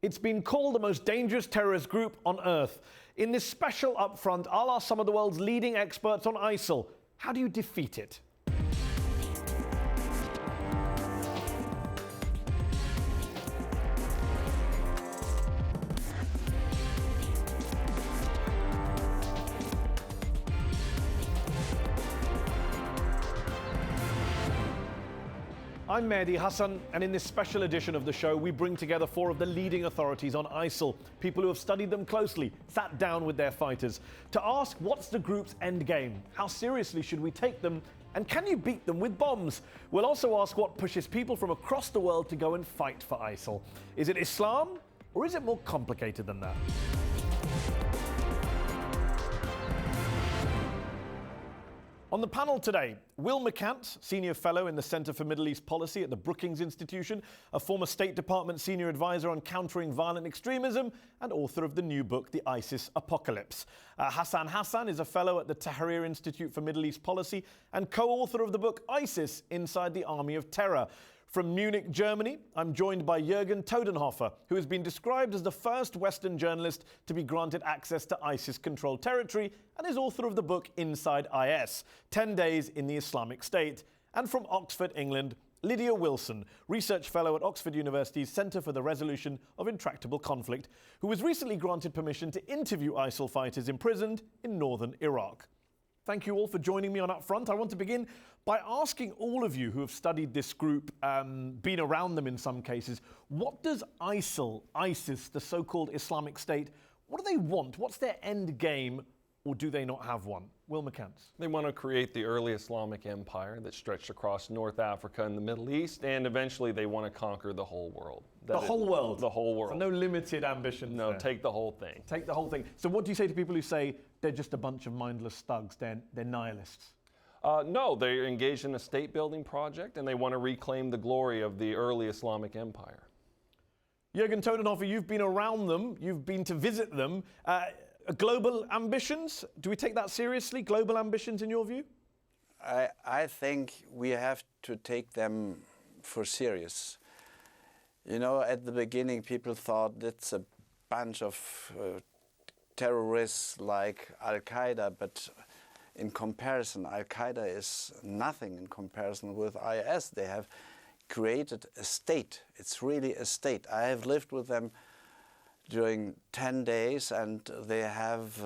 It's been called the most dangerous terrorist group on earth. In this special upfront, I'll ask some of the world's leading experts on ISIL. How do you defeat it? I'm Mehdi Hasan, and in this special edition of the show, we bring together four of the leading authorities on ISIL, people who have studied them closely, sat down with their fighters, to ask what's the group's end game, how seriously should we take them, and can you beat them with bombs? We'll also ask what pushes people from across the world to go and fight for ISIL. Is it Islam, or is it more complicated than that? On the panel today, Will McCants, Senior Fellow in the Centre for Middle East Policy at the Brookings Institution, a former State Department Senior Advisor on countering violent extremism, and author of the new book, The ISIS Apocalypse. Hassan Hassan is a Fellow at the Tahrir Institute for Middle East Policy and co-author of the book, ISIS, Inside the Army of Terror. From Munich, Germany, I'm joined by Jurgen Todenhoft, who has been described as the first Western journalist to be granted access to ISIS-controlled territory and is author of the book Inside IS, 10 Days in the Islamic State. And from Oxford, England, Lydia Wilson, Research Fellow at Oxford University's Centre for the Resolution of Intractable Conflict, who was recently granted permission to interview ISIL fighters imprisoned in northern Iraq. Thank you all for joining me on Upfront. I want to begin by asking all of you who have studied this group, been around them in some cases, what does ISIL, ISIS, the so-called Islamic State, what do they want? What's their end game, or do they not have one? Will McCants. They want to create the early Islamic empire that stretched across North Africa and the Middle East, and eventually they want to conquer the whole world. The whole world? The whole world. So no limited ambitions. No, there. Take the whole thing. Take the whole thing. So what do you say to people who say they're just a bunch of mindless thugs, they're nihilists? No, they're engaged in a state-building project, and they want to reclaim the glory of the early Islamic empire. Jurgen Todenhoft, you've been around them, you've been to visit them. Global ambitions, do we take that seriously? Global ambitions in your view? I think we have to take them for serious. You know, at the beginning people thought it's a bunch of terrorists like al-Qaeda, but in comparison, al-Qaeda is nothing in comparison with IS. They have created a state. It's really a state. I have lived with them during 10 days, and they have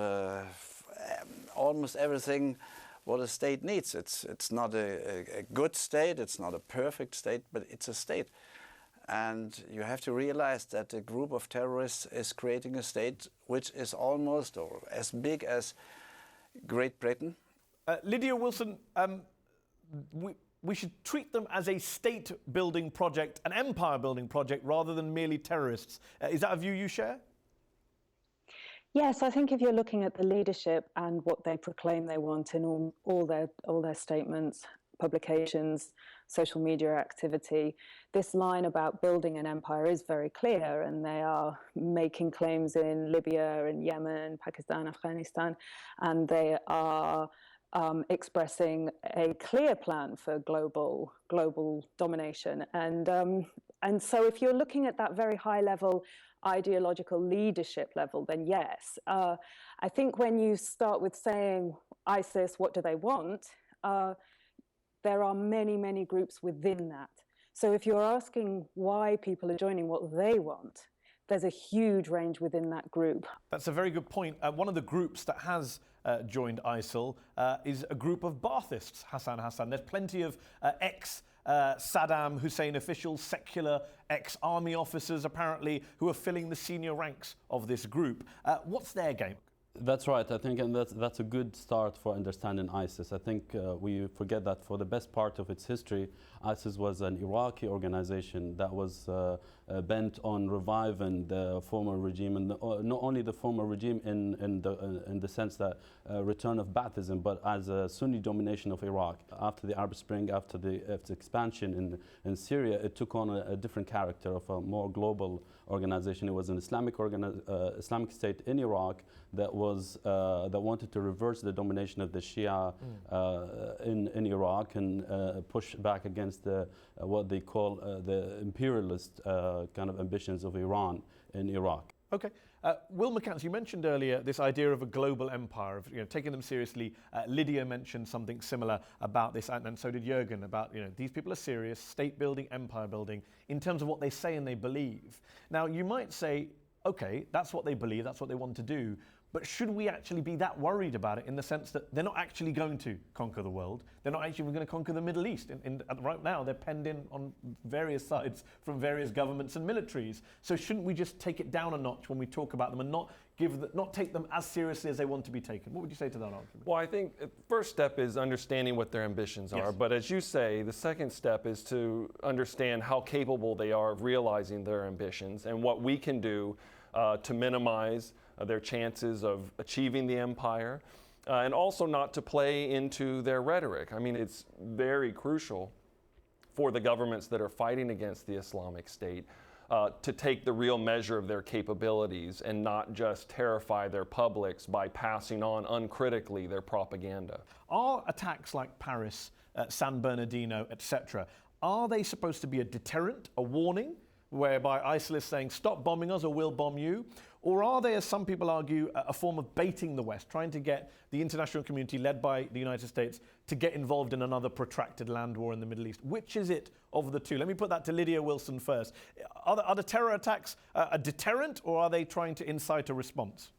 almost everything what a state needs. It's not a good state, it's not a perfect state, but it's a state. And you have to realize that a group of terrorists is creating a state which is almost or as big as Great Britain. Lydia Wilson, we should treat them as a state-building project, an empire-building project, rather than merely terrorists. Is that a view you share? Yes, I think if you're looking at the leadership and what they proclaim they want in all their statements, publications, social media activity, this line about building an empire is very clear, and they are making claims in Libya and Yemen, Pakistan, Afghanistan, and they are expressing a clear plan for global domination. And so if you're looking at that very high level ideological leadership level, then yes. I think when you start with saying ISIS, what do they want? There are many, many groups within that. So if you're asking why people are joining what they want, there's a huge range within that group. That's a very good point. One of the groups that has joined ISIL is a group of Baathists, Hassan Hassan. There's plenty of ex-Saddam Hussein officials, secular ex-army officers, apparently, who are filling the senior ranks of this group. What's their game? That's right, I think, and that's a good start for understanding ISIS. I think we forget that for the best part of its history, ISIS was an Iraqi organization that was bent on reviving the former regime, and not only the former regime in the sense that return of Baathism, but as a Sunni domination of Iraq. After the Arab Spring, after its expansion in Syria, it took on a different character of a more global organization. It was an Islamic State in Iraq that wanted to reverse the domination of the Shia in Iraq and push back against what they call the imperialist kind of ambitions of Iran in Iraq. Okay. Will McCants, you mentioned earlier this idea of a global empire, of taking them seriously. Lydia mentioned something similar about this, and so did Jurgen, about these people are serious, state building, empire building, in terms of what they say and they believe. Now, you might say, okay, that's what they believe, that's what they want to do, but should we actually be that worried about it in the sense that they're not actually going to conquer the world? They're not actually going to conquer the Middle East. Right now, they're penned in on various sides from various governments and militaries. So shouldn't we just take it down a notch when we talk about them and not take them as seriously as they want to be taken? What would you say to that argument? Well, I think the first step is understanding what their ambitions are. Yes. But as you say, the second step is to understand how capable they are of realizing their ambitions and what we can do to minimize their chances of achieving the empire, and also not to play into their rhetoric. I mean, it's very crucial for the governments that are fighting against the Islamic State to take the real measure of their capabilities and not just terrify their publics by passing on uncritically their propaganda. Are attacks like Paris, San Bernardino, etc., are they supposed to be a deterrent, a warning, whereby ISIL is saying, stop bombing us or we'll bomb you? Or are they, as some people argue, a form of baiting the West, trying to get the international community led by the United States to get involved in another protracted land war in the Middle East? Which is it of the two? Let me put that to Lydia Wilson first. Are the terror attacks a deterrent, or are they trying to incite a response?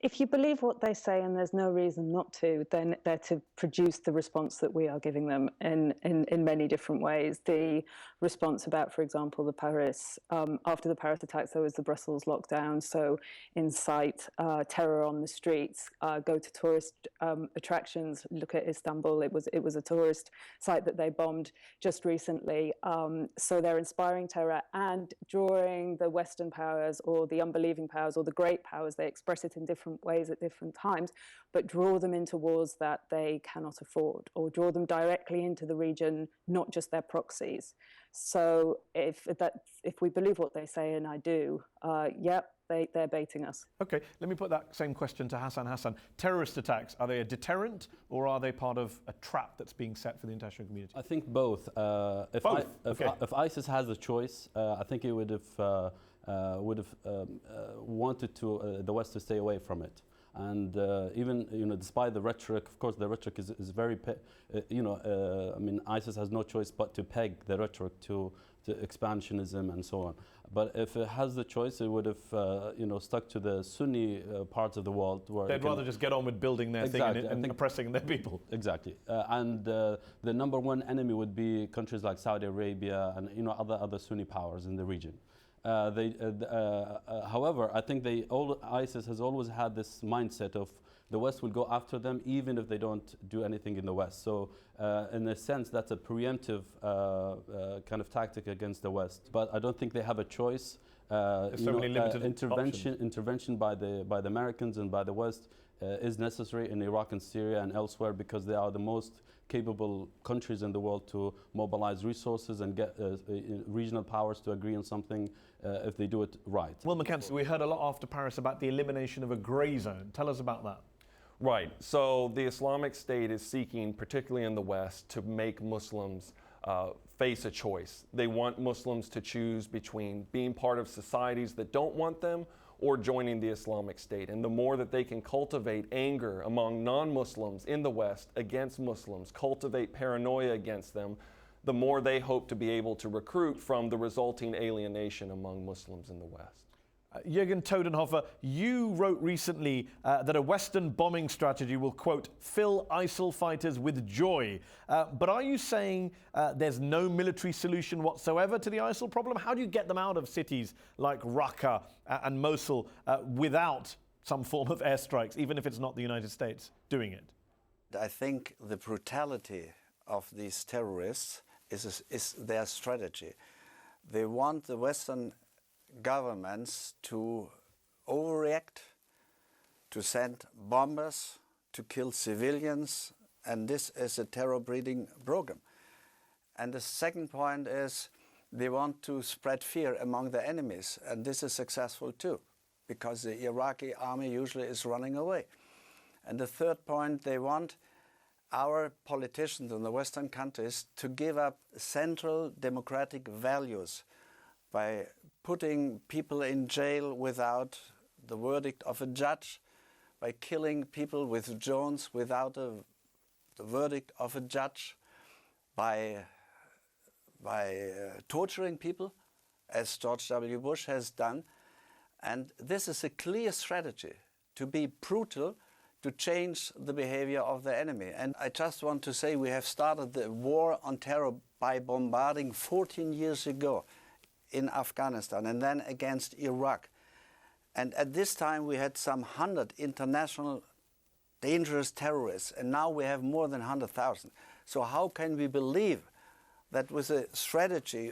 If you believe what they say, and there's no reason not to, then they're to produce the response that we are giving them in many different ways. The response about, for example, the Paris, after the Paris attacks, there was the Brussels lockdown, so incite terror on the streets, go to tourist attractions, look at Istanbul, it was a tourist site that they bombed just recently. So they're inspiring terror and drawing the Western powers or the unbelieving powers or the great powers, they express it in different ways at different times, but draw them into wars that they cannot afford, or draw them directly into the region, not just their proxies. So if we believe what they say, and I do, they're baiting us. Okay, let me put that same question to Hassan. Hassan, terrorist attacks, are they a deterrent, or are they part of a trap that's being set for the international community? I think both. If ISIS has a choice, I think it would have wanted the West to stay away from it. And even despite the rhetoric, of course, the rhetoric is very, I mean, ISIS has no choice but to peg the rhetoric to expansionism and so on. But if it has the choice, it would have stuck to the Sunni parts of the world, where they'd rather just get on with building their thing and oppressing their people. Exactly, and the number one enemy would be countries like Saudi Arabia and other Sunni powers in the region. However, I think ISIS has always had this mindset of the West will go after them even if they don't do anything in the West. So in a sense, that's a preemptive kind of tactic against the West. But I don't think they have a choice. Intervention by the Americans and by the West is necessary in Iraq and Syria and elsewhere, because they are the most capable countries in the world to mobilize resources and get regional powers to agree on something if they do it right. Well, McCants, we heard a lot after Paris about the elimination of a grey zone. Tell us about that. Right. So the Islamic State is seeking, particularly in the West, to make Muslims face a choice. They want Muslims to choose between being part of societies that don't want them or joining the Islamic State. And the more that they can cultivate anger among non-Muslims in the West against Muslims, cultivate paranoia against them, the more they hope to be able to recruit from the resulting alienation among Muslims in the West. Jurgen Todenhoft, you wrote recently that a Western bombing strategy will, quote, fill ISIL fighters with joy. But are you saying there's no military solution whatsoever to the ISIL problem? How do you get them out of cities like Raqqa and Mosul without some form of airstrikes, even if it's not the United States doing it? I think the brutality of these terrorists is their strategy. They want the Western governments to overreact, to send bombers, to kill civilians, and this is a terror breeding program. And the second point is they want to spread fear among their enemies, and this is successful too, because the Iraqi army usually is running away. And the third point, they want our politicians in the Western countries to give up central democratic values by putting people in jail without the verdict of a judge, by killing people with drones without the verdict of a judge, by torturing people, as George W. Bush has done. And this is a clear strategy to be brutal, to change the behavior of the enemy. And I just want to say we have started the war on terror by bombarding 14 years ago in Afghanistan and then against Iraq. And at this time we had some 100 international dangerous terrorists, and now we have more than 100,000. So how can we believe that with a strategy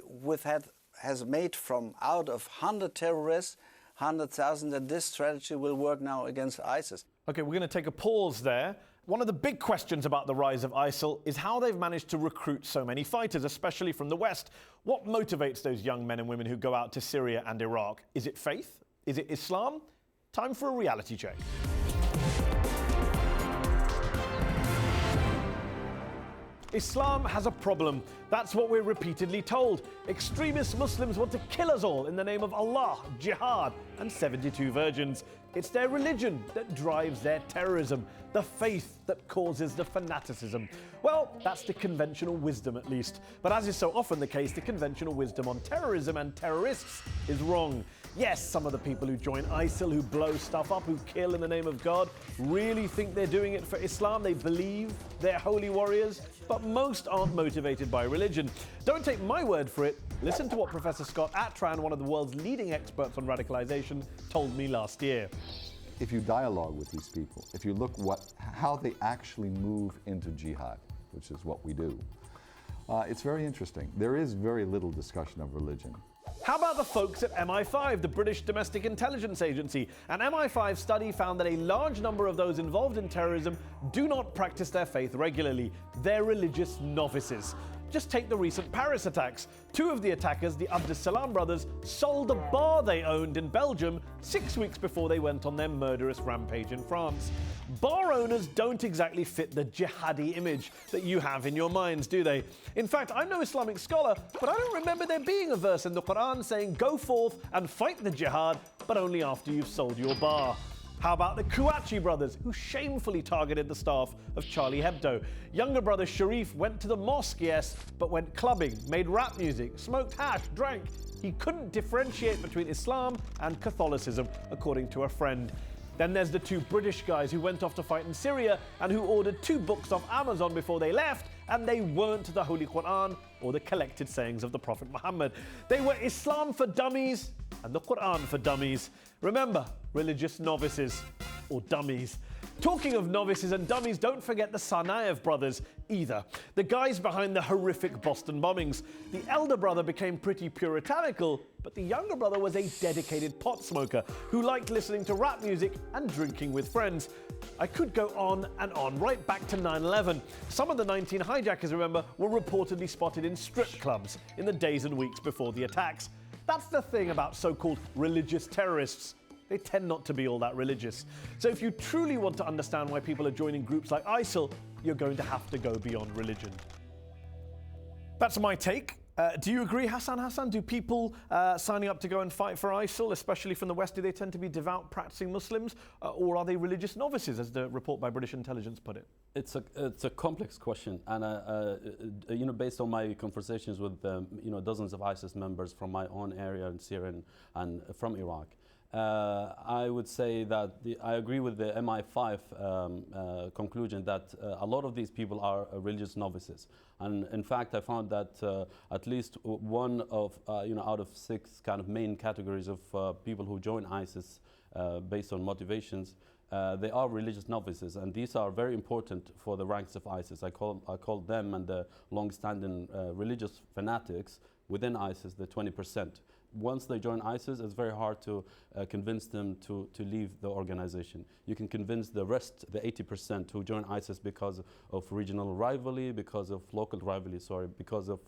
has made from out of 100 terrorists, 100,000, that this strategy will work now against ISIS? Okay, we're going to take a pause there. One of the big questions about the rise of ISIL is how they've managed to recruit so many fighters, especially from the West. What motivates those young men and women who go out to Syria and Iraq? Is it faith? Is it Islam? Time for a reality check. Islam has a problem. That's what we're repeatedly told. Extremist Muslims want to kill us all in the name of Allah, jihad, and 72 virgins. It's their religion that drives their terrorism, the faith that causes the fanaticism. Well, that's the conventional wisdom at least. But as is so often the case, the conventional wisdom on terrorism and terrorists is wrong. Yes, some of the people who join ISIL, who blow stuff up, who kill in the name of God, really think they're doing it for Islam. They believe they're holy warriors, but most aren't motivated by religion. Don't take my word for it. Listen to what Professor Scott Atran, one of the world's leading experts on radicalization, told me last year. If you dialogue with these people, if you look how they actually move into jihad, which is what we do, it's very interesting. There is very little discussion of religion. How about the folks at MI5, the British Domestic Intelligence Agency? An MI5 study found that a large number of those involved in terrorism do not practice their faith regularly. They're religious novices. Just take the recent Paris attacks. Two of the attackers, the Abdus Salam brothers, sold a bar they owned in Belgium 6 weeks before they went on their murderous rampage in France. Bar owners don't exactly fit the jihadi image that you have in your minds, do they? In fact, I'm no Islamic scholar, but I don't remember there being a verse in the Quran saying go forth and fight the jihad, but only after you've sold your bar. How about the Kouachi brothers, who shamefully targeted the staff of Charlie Hebdo? Younger brother Sharif went to the mosque, yes, but went clubbing, made rap music, smoked hash, drank. He couldn't differentiate between Islam and Catholicism, according to a friend. Then there's the two British guys who went off to fight in Syria and who ordered 2 books off Amazon before they left, and they weren't the Holy Quran or the collected sayings of the Prophet Muhammad. They were Islam for dummies and the Quran for dummies. Remember, religious novices, or dummies. Talking of novices and dummies, don't forget the Tsarnaev brothers either. The guys behind the horrific Boston bombings. The elder brother became pretty puritanical, but the younger brother was a dedicated pot smoker who liked listening to rap music and drinking with friends. I could go on and on, right back to 9/11. Some of the 19 hijackers, remember, were reportedly spotted in strip clubs in the days and weeks before the attacks. That's the thing about so-called religious terrorists. They tend not to be all that religious. So if you truly want to understand why people are joining groups like ISIL, you're going to have to go beyond religion. That's my take. Do you agree, Hassan? Do people signing up to go and fight for ISIL, especially from the West, do they tend to be devout, practicing Muslims, or are they religious novices, as the report by British intelligence put it? It's a complex question, and based on my conversations with dozens of ISIS members from my own area in Syria and from Iraq, I would say that I agree with the MI5 conclusion that a lot of these people are religious novices. And in fact, I found that at least one of, out of 6 kind of main categories of people who join ISIS based on motivations, they are religious novices, and these are very important for the ranks of ISIS. I call them and the long-standing religious fanatics within ISIS the 20%. once they join ISIS, it's very hard to convince them to leave the organization. You can convince the rest, the 80% who join ISIS because of regional rivalry, because of local rivalry, because of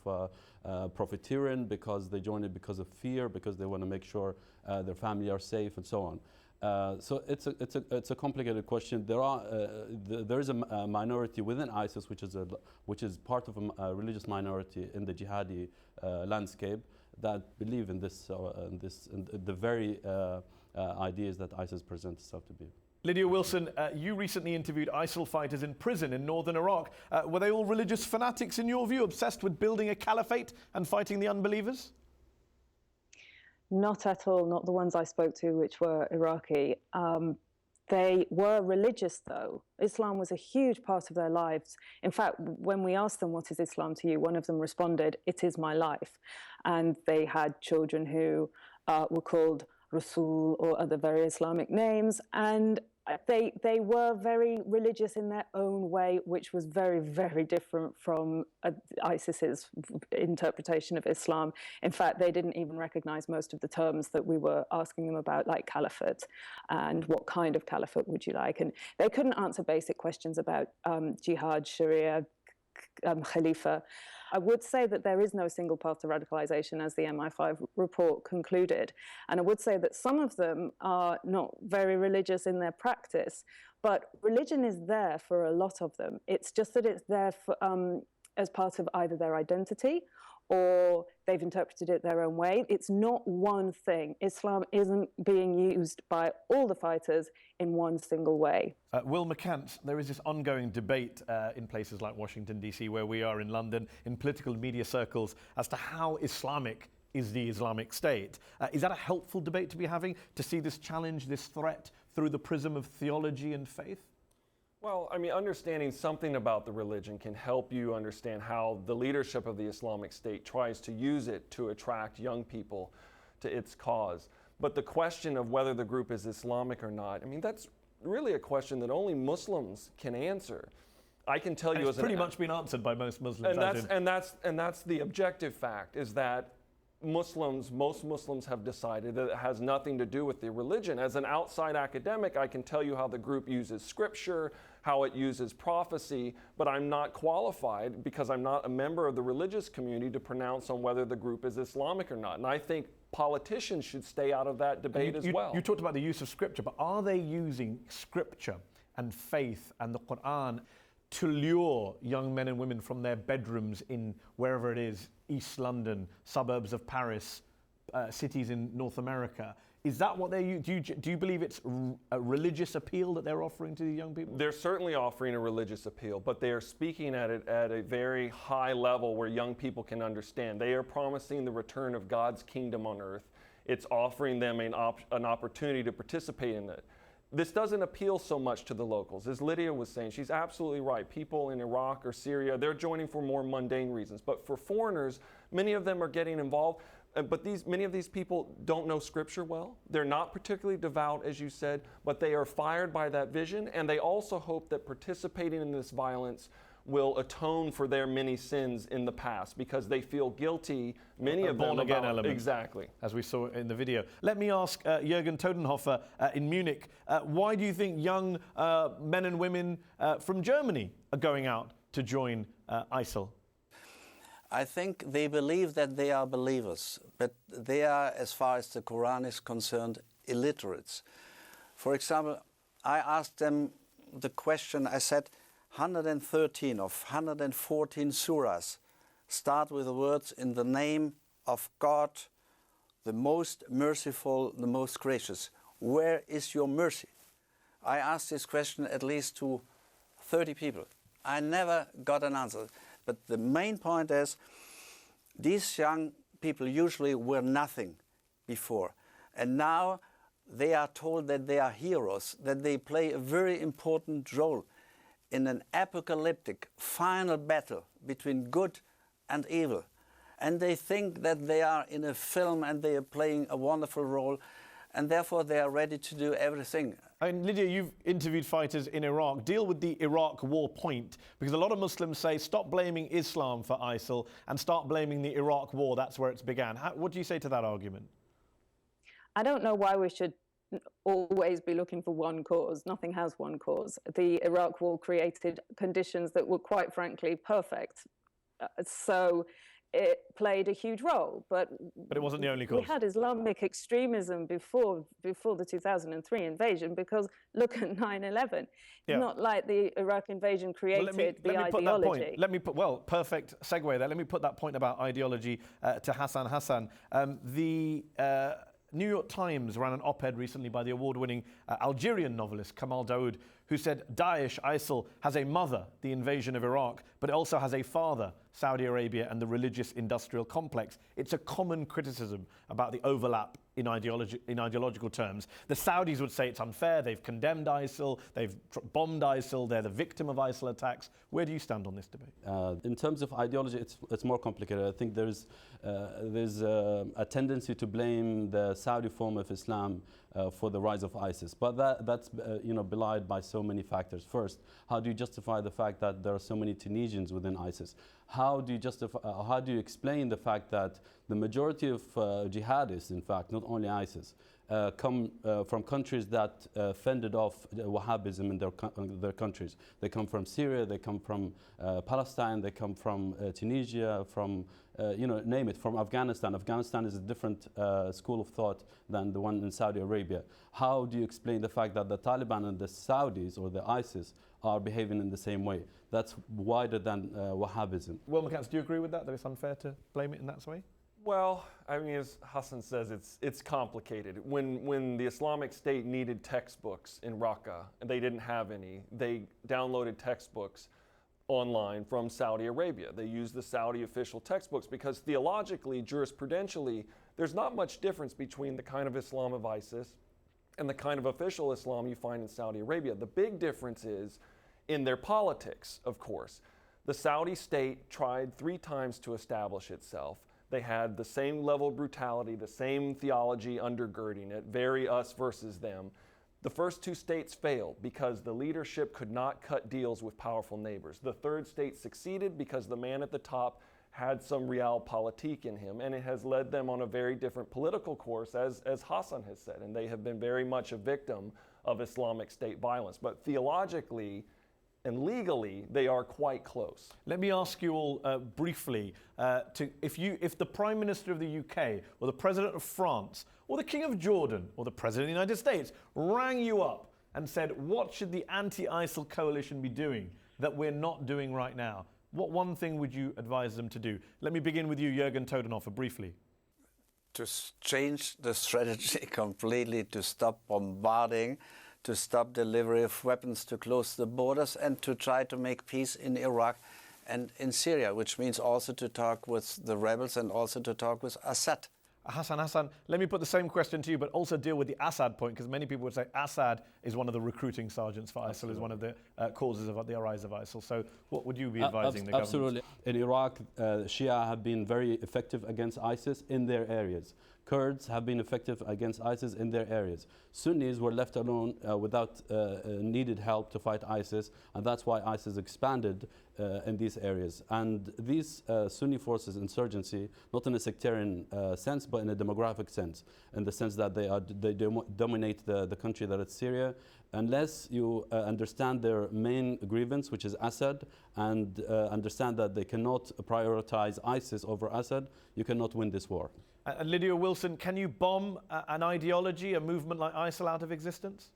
profiteering, because they join it because of fear, because they want to make sure their family are safe, and so on. So it's a complicated question. There is a minority within ISIS, which is part of a religious minority in the jihadi landscape, that believe in the very ideas that ISIS presents itself to be. Lydia Wilson, you recently interviewed ISIL fighters in prison in northern Iraq. Were they all religious fanatics in your view, obsessed with building a caliphate and fighting the unbelievers? Not at all, not the ones I spoke to, which were Iraqi. They were religious, though. Islam was a huge part of their lives. In fact, when we asked them, what is Islam to you? One of them responded, it is my life. And they had children who were called Rasul or other very Islamic names. And they were very religious in their own way, which was very, very different from ISIS's interpretation of Islam. In fact, they didn't even recognize most of the terms that we were asking them about, like caliphate and what kind of caliphate would you like. And they couldn't answer basic questions about jihad, Sharia, Khalifa. I would say that there is no single path to radicalization, as the MI5 report concluded. And I would say that some of them are not very religious in their practice, but religion is there for a lot of them. It's just that it's there for, as part of either their identity or they've interpreted it their own way. It's not one thing. Islam isn't being used by all the fighters in one single way. Will McCant, there is this ongoing debate in places like Washington, D.C., where we are in London, in political media circles, as to how Islamic is the Islamic State. Is that a helpful debate to be having, to see this challenge, this threat, through the prism of theology and faith? Well, I mean, understanding something about the religion can help you understand how the leadership of the Islamic State tries to use it to attract young people to its cause. But the question of whether the group is Islamic or not, I mean, that's really a question that only Muslims can answer. I can tell you, it's pretty much been answered by most Muslims. And that's the objective fact, is that most Muslims have decided that it has nothing to do with the religion. As an outside academic, I can tell you how the group uses scripture, how it uses prophecy, but I'm not qualified, because I'm not a member of the religious community, to pronounce on whether the group is Islamic or not. And I think politicians should stay out of that debate as well. You talked about the use of scripture, but are they using scripture and faith and the Quran to lure young men and women from their bedrooms in wherever it is, East London, suburbs of Paris, cities in North America? Is that what they're using? Do you believe it's a religious appeal that they're offering to the young people? They're certainly offering a religious appeal, but they are speaking at it at a very high level where young people can understand. They are promising the return of God's kingdom on earth. It's offering them an opportunity to participate in it. This doesn't appeal so much to the locals. As Lydia was saying, she's absolutely right. People in Iraq or Syria, they're joining for more mundane reasons. But for foreigners, many of them are getting involved. But many of these people don't know Scripture well. They're not particularly devout, as you said, but they are fired by that vision. And they also hope that participating in this violence will atone for their many sins in the past, because they feel guilty, many of them, born again element. Exactly. As we saw in the video. Let me ask Jurgen Todenhoft in Munich, why do you think young men and women from Germany are going out to join ISIL? I think they believe that they are believers, but they are, as far as the Quran is concerned, illiterates. For example, I asked them the question, I said, 113 of 114 surahs start with the words, in the name of God, the most merciful, the most gracious. Where is your mercy? I asked this question at least to 30 people. I never got an answer. But the main point is, these young people usually were nothing before. And now they are told that they are heroes, that they play a very important role in an apocalyptic final battle between good and evil. And they think that they are in a film and they are playing a wonderful role, and therefore they are ready to do everything. And Lydia, you've interviewed fighters in Iraq. Deal with the Iraq war point, because a lot of Muslims say stop blaming Islam for ISIL and start blaming the Iraq war. That's where it's began. What do you say to that argument? I don't know why we should always be looking for one cause. Nothing has one cause. The Iraq War created conditions that were quite frankly perfect. So it played a huge role, but it wasn't the only cause. We had Islamic extremism before the 2003 invasion, because look at 9/11. Yeah. Not like the Iraq invasion created the ideology. Perfect segue there. Let me put that point about ideology to Hassan Hassan. The New York Times ran an op-ed recently by the award-winning Algerian novelist Kamal Daoud, who said Daesh, ISIL, has a mother, the invasion of Iraq, but it also has a father, Saudi Arabia and the religious industrial complex. It's a common criticism about the overlap in ideological terms. The Saudis would say it's unfair. They've condemned ISIL. They've bombed ISIL. They're the victim of ISIL attacks. Where do you stand on this debate? In terms of ideology, it's more complicated. I think there's a tendency to blame the Saudi form of Islam for the rise of ISIS, but that's belied by so many factors. First, how do you justify the fact that there are so many Tunisians within ISIS? How do you explain the fact that the majority of jihadists, in fact, not only ISIS, come from countries that fended off Wahhabism in their countries? They come from Syria, they come from Palestine, they come from Tunisia, from name it, from Afghanistan. Afghanistan is a different school of thought than the one in Saudi Arabia. How do you explain the fact that the Taliban and the Saudis or the ISIS are behaving in the same way? That's wider than Wahhabism. Will McCants, do you agree with that it's unfair to blame it in that way? Well, I mean, as Hassan says, it's complicated. When the Islamic State needed textbooks in Raqqa, and they didn't have any, they downloaded textbooks online from Saudi Arabia. They used the Saudi official textbooks because theologically, jurisprudentially, there's not much difference between the kind of Islam of ISIS and the kind of official Islam you find in Saudi Arabia. The big difference is in their politics, of course. The Saudi state tried 3 times to establish itself. They had the same level of brutality, the same theology undergirding it, very us versus them. The first 2 states failed because the leadership could not cut deals with powerful neighbors. The 3rd state succeeded because the man at the top had some realpolitik in him, and it has led them on a very different political course, as Hassan has said, and they have been very much a victim of Islamic State violence. But theologically and legally, they are quite close. Let me ask you all briefly, if the Prime Minister of the UK, or the President of France, or the King of Jordan, or the President of the United States rang you up and said, what should the anti-ISIL coalition be doing that we're not doing right now? What one thing would you advise them to do? Let me begin with you, Jurgen Todenhoft, briefly. To change the strategy completely, to stop bombarding, to stop delivery of weapons, to close the borders, and to try to make peace in Iraq and in Syria, which means also to talk with the rebels and also to talk with Assad. Hassan, let me put the same question to you, but also deal with the Assad point, because many people would say Assad is one of the recruiting sergeants for ISIL, is one of the causes of the rise of ISIL. So what would you be advising the government? Absolutely. In Iraq, Shia have been very effective against ISIS in their areas. Kurds have been effective against ISIS in their areas. Sunnis were left alone without needed help to fight ISIS, and that's why ISIS expanded in these areas. And these Sunni forces, insurgency, not in a sectarian sense, but in a demographic sense, in the sense that they dominate the country that is Syria. Unless you understand their main grievance, which is Assad, and understand that they cannot prioritize ISIS over Assad, you cannot win this war. Lydia Wilson, can you bomb an ideology, a movement like ISIL out of existence?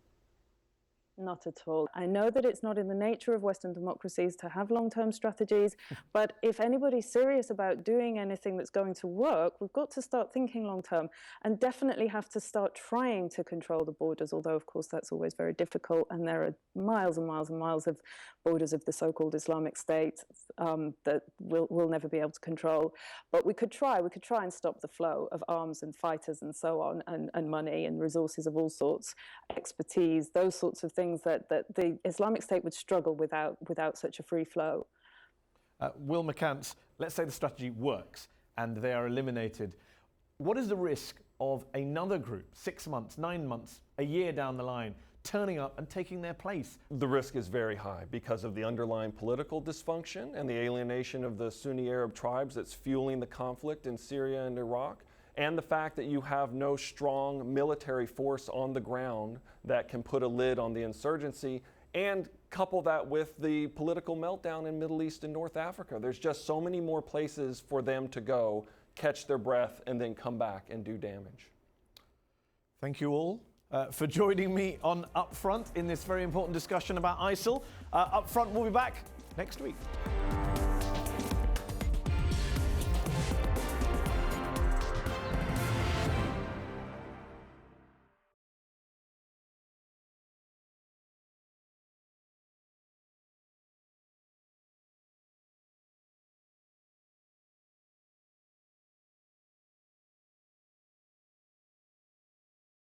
Not at all. I know that it's not in the nature of Western democracies to have long-term strategies, but if anybody's serious about doing anything that's going to work, we've got to start thinking long-term and definitely have to start trying to control the borders, although of course that's always very difficult, and there are miles and miles and miles of borders of the so-called Islamic State that we'll never be able to control. But we could try and stop the flow of arms and fighters and so on, and money and resources of all sorts, expertise, those sorts of things that the Islamic State would struggle without such a free flow. Will McCants, let's say the strategy works and they are eliminated. What is the risk of another group, 6 months, 9 months, a year down the line, turning up and taking their place? The risk is very high because of the underlying political dysfunction and the alienation of the Sunni Arab tribes that's fueling the conflict in Syria and Iraq, and the fact that you have no strong military force on the ground that can put a lid on the insurgency, and couple that with the political meltdown in Middle East and North Africa. There's just so many more places for them to go, catch their breath, and then come back and do damage. Thank you all for joining me on UpFront in this very important discussion about ISIL. UpFront will be back next week.